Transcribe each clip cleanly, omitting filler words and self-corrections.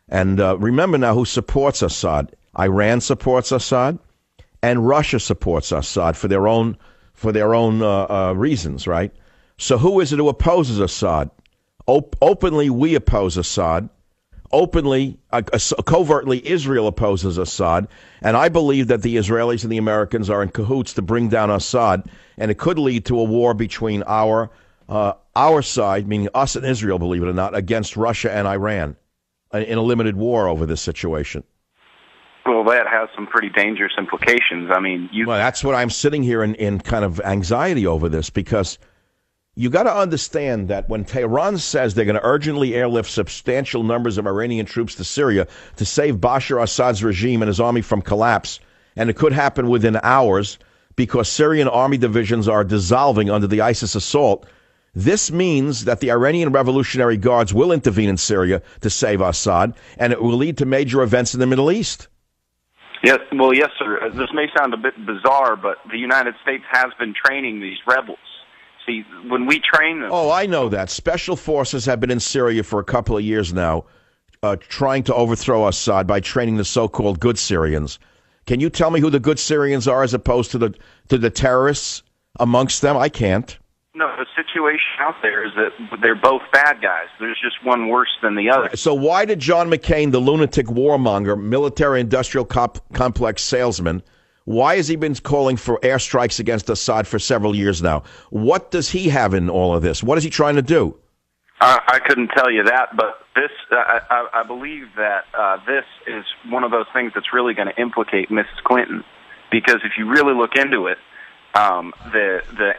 And remember now who supports Assad. Iran supports Assad, and Russia supports Assad for their own reasons, right? So who is it who opposes Assad? Openly, we oppose Assad. Openly, covertly, Israel opposes Assad. And I believe that the Israelis and the Americans are in cahoots to bring down Assad, and it could lead to a war between our side, meaning us and Israel, believe it or not, against Russia and Iran in a limited war over this situation. Well, that has some pretty dangerous implications. I mean, Well, that's what I'm sitting here in kind of anxiety over this, because you got to understand that when Tehran says they're going to urgently airlift substantial numbers of Iranian troops to Syria to save Bashar Assad's regime and his army from collapse, and it could happen within hours because Syrian army divisions are dissolving under the ISIS assault, this means that the Iranian Revolutionary Guards will intervene in Syria to save Assad, and it will lead to major events in the Middle East. Yes, well, yes, sir. This may sound a bit bizarre, but the United States has been training these rebels. See, when we train them... Oh, I know that. Special forces have been in Syria for a couple of years now, trying to overthrow Assad by training the so-called good Syrians. Can you tell me who the good Syrians are as opposed to the terrorists amongst them? I can't. No, the situation out there is that they're both bad guys. There's just one worse than the other. So why did John McCain, the lunatic warmonger, military-industrial complex salesman, why has he been calling for airstrikes against Assad for several years now? What does he have in all of this? What is he trying to do? I couldn't tell you that, but this, I believe that this is one of those things that's really going to implicate Mrs. Clinton, because if you really look into it, the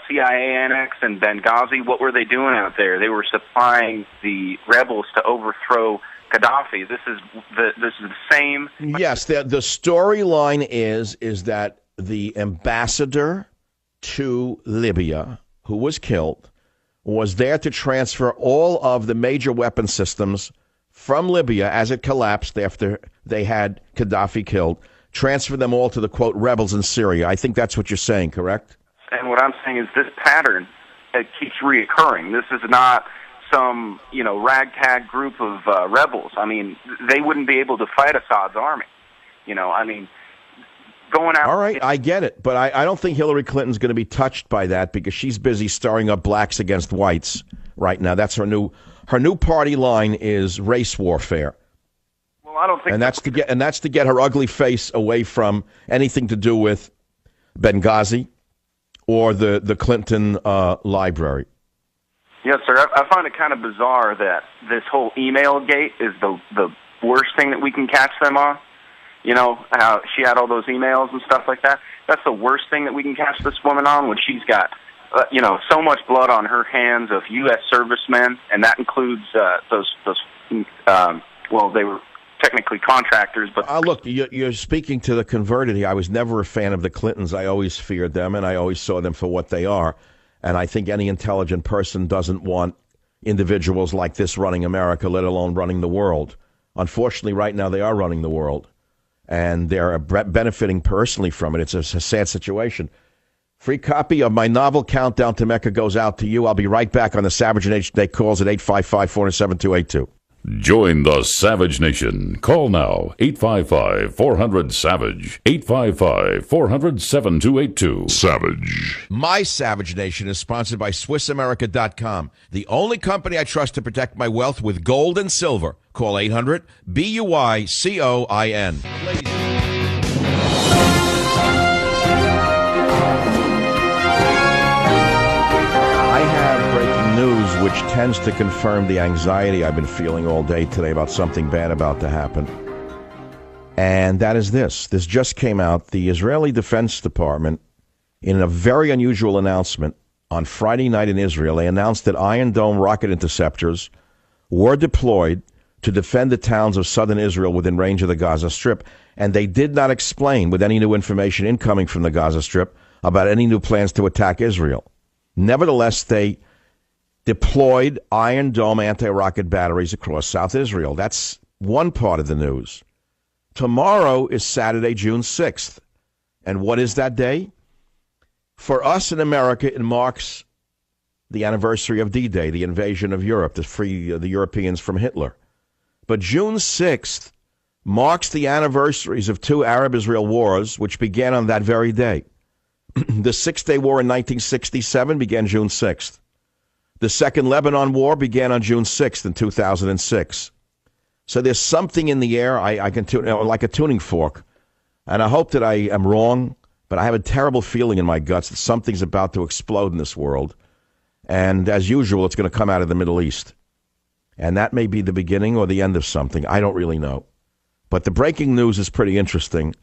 CIA annex and Benghazi, what were they doing out there? They were supplying the rebels to overthrow Gaddafi. This is the same. Yes, the storyline is that the ambassador to Libya, who was killed, was there to transfer all of the major weapon systems from Libya as it collapsed after they had Gaddafi killed, transfer them all to the, quote, rebels in Syria. I think that's what you're saying, correct? And what I'm saying is this pattern, it keeps reoccurring. This is not some, ragtag group of rebels. I mean, they wouldn't be able to fight Assad's army. Going out. All right, I get it. But I don't think Hillary Clinton's going to be touched by that because she's busy stirring up blacks against whites right now. That's her new party line is race warfare. Well, I don't think and that's to get her ugly face away from anything to do with Benghazi or the Clinton library. Yes, sir. I find it kind of bizarre that this whole email gate is the worst thing that we can catch them on. How she had all those emails and stuff like that. That's the worst thing that we can catch this woman on when she's got, so much blood on her hands of U.S. servicemen, and that includes they were technically contractors. But look, you're speaking to the converted here. I was never a fan of the Clintons. I always feared them, and I always saw them for what they are. And I think any intelligent person doesn't want individuals like this running America, let alone running the world. Unfortunately, right now they are running the world, and they're benefiting personally from it. It's a sad situation. Free copy of my novel, Countdown to Mecca, goes out to you. I'll be right back on the Savage Nation Day calls at 855-407-7282. Join the Savage Nation. Call now, 855-400-SAVAGE, 855-400-7282. Savage. My Savage Nation is sponsored by SwissAmerica.com, the only company I trust to protect my wealth with gold and silver. Call 800-BUICOIN. News which tends to confirm the anxiety I've been feeling all day today about something bad about to happen. And that is this. This just came out. The Israeli Defense Department, in a very unusual announcement on Friday night in Israel, they announced that Iron Dome rocket interceptors were deployed to defend the towns of southern Israel within range of the Gaza Strip. And they did not explain, with any new information incoming from the Gaza Strip, about any new plans to attack Israel. Nevertheless, they deployed Iron Dome anti-rocket batteries across South Israel. That's one part of the news. Tomorrow is Saturday, June 6th. And what is that day? For us in America, it marks the anniversary of D-Day, the invasion of Europe, to free the Europeans from Hitler. But June 6th marks the anniversaries of two Arab-Israel wars, which began on that very day. The Six-Day War in 1967 began June 6th. The Second Lebanon War began on June 6th in 2006. So there's something in the air, I can tune, like a tuning fork. And I hope that I am wrong, but I have a terrible feeling in my guts that something's about to explode in this world. And as usual, it's going to come out of the Middle East. And that may be the beginning or the end of something. I don't really know. But the breaking news is pretty interesting,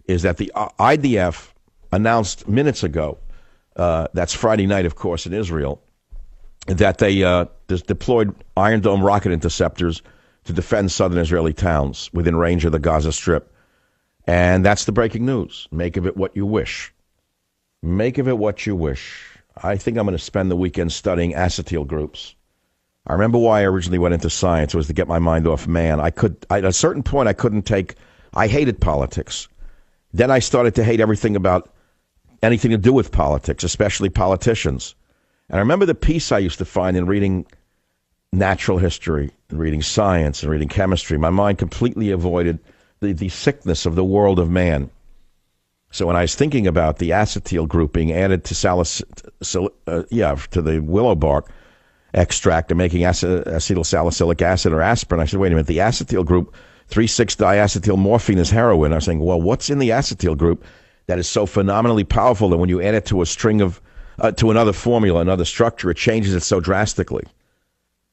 is that the IDF announced minutes ago, that's Friday night, of course, in Israel, that they deployed Iron Dome rocket interceptors to defend southern Israeli towns within range of the Gaza Strip. And that's the breaking news. Make of it what you wish. Make of it what you wish. I think I'm going to spend the weekend studying acetyl groups. I remember why I originally went into science. It was to get my mind off man. At a certain point, I hated politics. Then I started to hate everything about anything to do with politics, especially politicians. And I remember the peace I used to find in reading natural history, and reading science, and reading chemistry. My mind completely avoided the sickness of the world of man. So when I was thinking about the acetyl group being added to to the willow bark extract and making acetyl salicylic acid or aspirin, I said, wait a minute, the acetyl group, 3,6-diacetyl morphine is heroin. I was saying, well, what's in the acetyl group that is so phenomenally powerful that when you add it to a string of, to another formula, another structure, it changes it so drastically?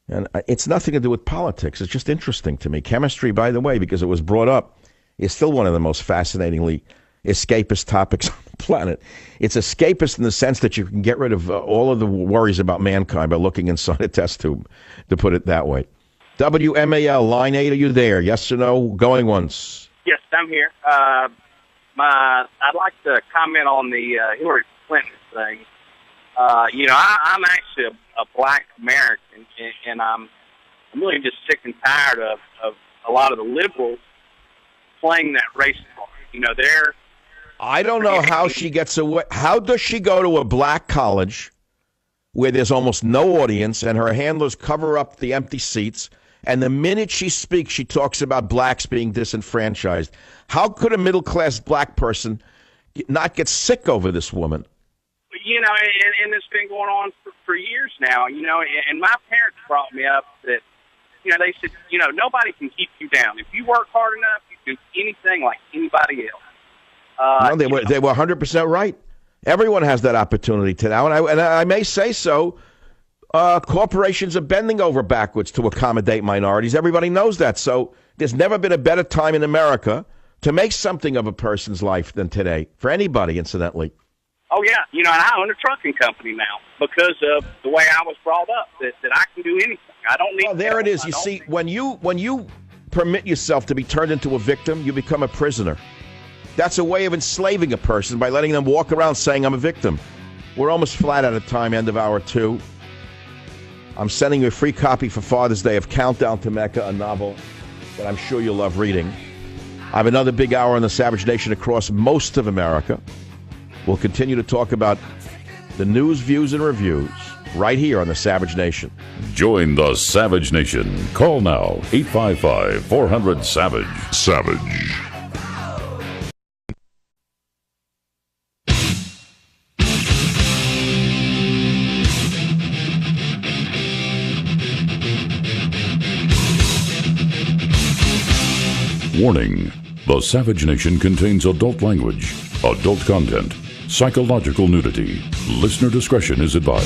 And it's nothing to do with politics. It's just interesting to me. Chemistry, by the way, because it was brought up, is still one of the most fascinatingly escapist topics on the planet. It's escapist in the sense that you can get rid of all of the worries about mankind by looking inside a test tube, to put it that way. WMAL, line 8, are you there? Yes or no? Going once. Yes, I'm here. I'd like to comment on the Hillary Clinton thing. I'm actually a black American, and I'm really just sick and tired of a lot of the liberals playing that race card. I don't know how she gets away. How does she go to a black college where there's almost no audience and her handlers cover up the empty seats, and the minute she speaks, she talks about blacks being disenfranchised? How could a middle-class black person not get sick over this woman? And it's been going on for years now, and my parents brought me up that, they said, nobody can keep you down. If you work hard enough, you can do anything like anybody else. No, they were 100% right. Everyone has that opportunity to now, and I may say so. Corporations are bending over backwards to accommodate minorities. Everybody knows that. So there's never been a better time in America to make something of a person's life than today, for anybody, incidentally. Oh, yeah. And I own a trucking company now because of the way I was brought up, that I can do anything. I don't need... Well, there it is. You see, when you permit yourself to be turned into a victim, you become a prisoner. That's a way of enslaving a person by letting them walk around saying, I'm a victim. We're almost flat out of time, end of hour 2. I'm sending you a free copy for Father's Day of Countdown to Mecca, a novel that I'm sure you'll love reading. I have another big hour on the Savage Nation across most of America. We'll continue to talk about the news, views, and reviews right here on the Savage Nation. Join the Savage Nation. Call now, 855-400-SAVAGE. Savage. Warning. The Savage Nation contains adult language, adult content, psychological nudity. Listener discretion is advised.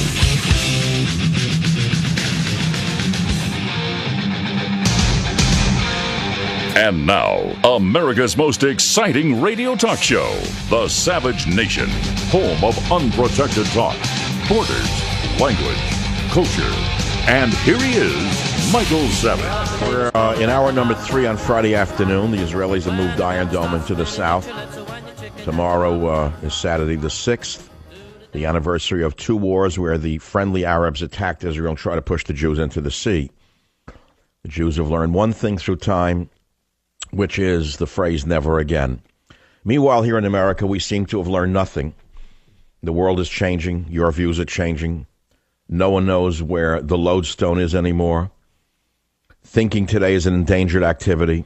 And now, America's most exciting radio talk show, The Savage Nation, home of unprotected talk, borders, language, culture. And here he is, Michael Savage. We're in hour number 3 on Friday afternoon. The Israelis have moved Iron Dome into the south. Tomorrow is Saturday the 6th, the anniversary of 2 wars where the friendly Arabs attacked Israel and tried to push the Jews into the sea. The Jews have learned one thing through time, which is the phrase never again. Meanwhile, here in America, we seem to have learned nothing. The world is changing. Your views are changing. No one knows where the lodestone is anymore. Thinking today is an endangered activity.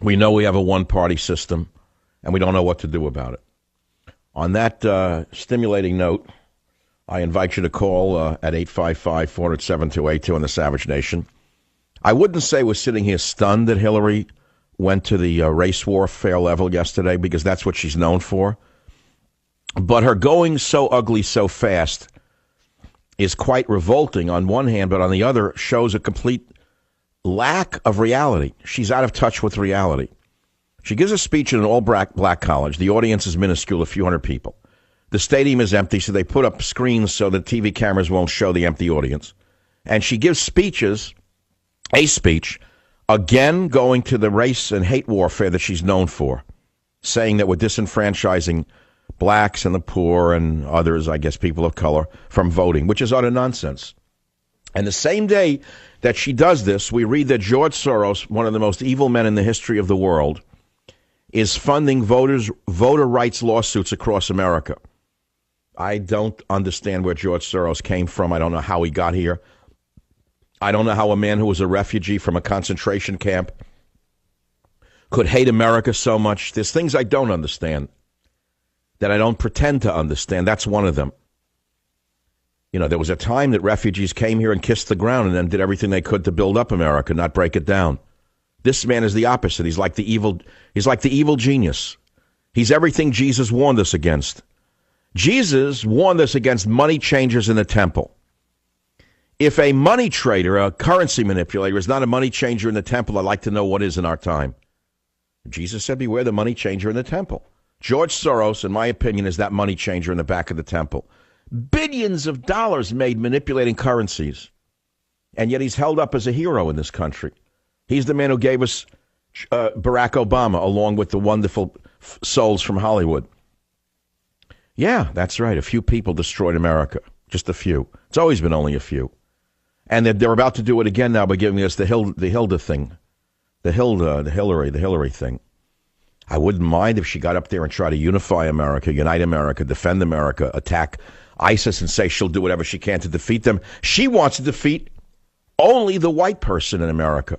We know we have a one-party system, and we don't know what to do about it. On that stimulating note, I invite you to call at 855-400-7282 on the Savage Nation. I wouldn't say we're sitting here stunned that Hillary went to the race warfare level yesterday, because that's what she's known for. But her going so ugly so fast is quite revolting on one hand, but on the other shows a complete lack of reality. She's out of touch with reality. She gives a speech in an all-black college. The audience is minuscule, a few hundred people. The stadium is empty, so they put up screens so the TV cameras won't show the empty audience. And she gives speeches, a speech, again going to the race and hate warfare that she's known for, saying that we're disenfranchising blacks and the poor and others, I guess people of color, from voting, which is utter nonsense. And the same day that she does this, we read that George Soros, one of the most evil men in the history of the world, is funding voter rights lawsuits across America. I don't understand where George Soros came from. I don't know how he got here. I don't know how a man who was a refugee from a concentration camp could hate America so much. There's things I don't understand that I don't pretend to understand. That's one of them. You know, there was a time that refugees came here and kissed the ground and then did everything they could to build up America, not break it down. This man is the opposite. He's like the evil genius. He's everything Jesus warned us against. Jesus warned us against money changers in the temple. If a money trader, a currency manipulator, is not a money changer in the temple, I'd like to know what is in our time. Jesus said, beware the money changer in the temple. George Soros, in my opinion, is that money changer in the back of the temple. Billions of dollars made manipulating currencies. And yet he's held up as a hero in this country. He's the man who gave us Barack Obama, along with the wonderful souls from Hollywood. Yeah, that's right. A few people destroyed America. Just a few. It's always been only a few. And they're about to do it again now by giving us the Hilda thing. The Hillary thing. I wouldn't mind if she got up there and tried to unify America, unite America, defend America, attack ISIS and say she'll do whatever she can to defeat them. She wants to defeat only the white person in America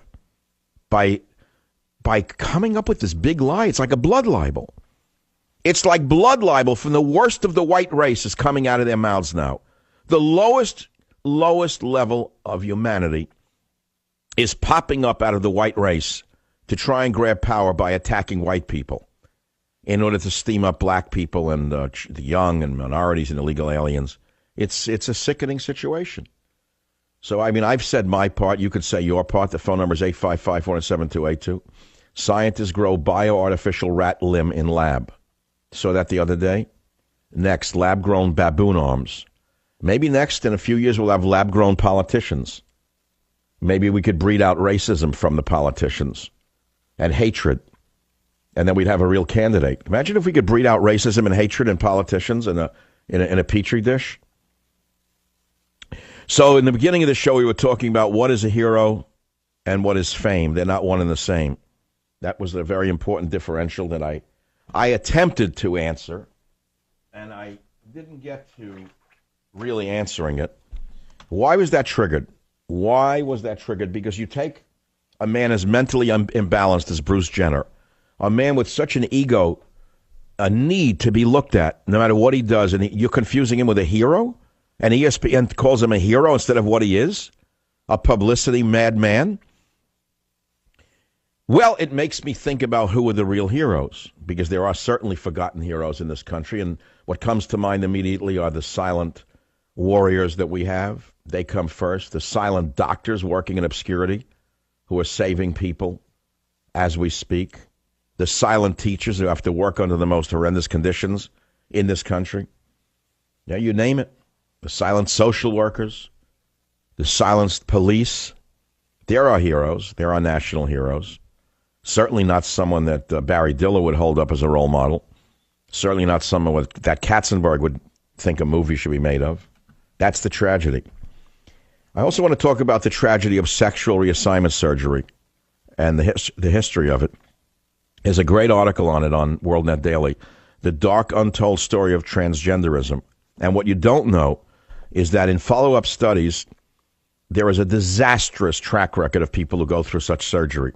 by coming up with this big lie. It's like a blood libel. It's like blood libel from the worst of the white race is coming out of their mouths now. The lowest level of humanity is popping up out of the white race to try and grab power by attacking white people in order to steam up black people and the young and minorities and illegal aliens. It's a sickening situation. So, I mean, I've said my part. You could say your part. The phone number is 855-407-7282. Scientists grow bioartificial rat limb in lab. Saw that the other day. Next, lab-grown baboon arms. Maybe next, in a few years, we'll have lab-grown politicians. Maybe we could breed out racism from the politicians and hatred, and then we'd have a real candidate. Imagine if we could breed out racism and hatred in politicians in a petri dish. So in the beginning of the show, we were talking about what is a hero and what is fame. They're not one and the same. That was a very important differential that I attempted to answer, and I didn't get to really answering it. Why was that triggered? Why was that triggered? Because you take a man as mentally imbalanced as Bruce Jenner, a man with such an ego, a need to be looked at no matter what he does, and you're confusing him with a hero? And ESPN calls him a hero instead of what he is? A publicity madman? Well, it makes me think about who are the real heroes, because there are certainly forgotten heroes in this country, and what comes to mind immediately are the silent warriors that we have. They come first. The silent doctors working in obscurity who are saving people as we speak. The silent teachers who have to work under the most horrendous conditions in this country. Yeah, you name it. The silent social workers. The silenced police. They're our heroes. They're our national heroes. Certainly not someone that Barry Diller would hold up as a role model. Certainly not someone that Katzenberg would think a movie should be made of. That's the tragedy. I also want to talk about the tragedy of sexual reassignment surgery and the history of it. There's a great article on it on WorldNet Daily, The Dark Untold Story of Transgenderism. And what you don't know is that in follow-up studies, there is a disastrous track record of people who go through such surgery.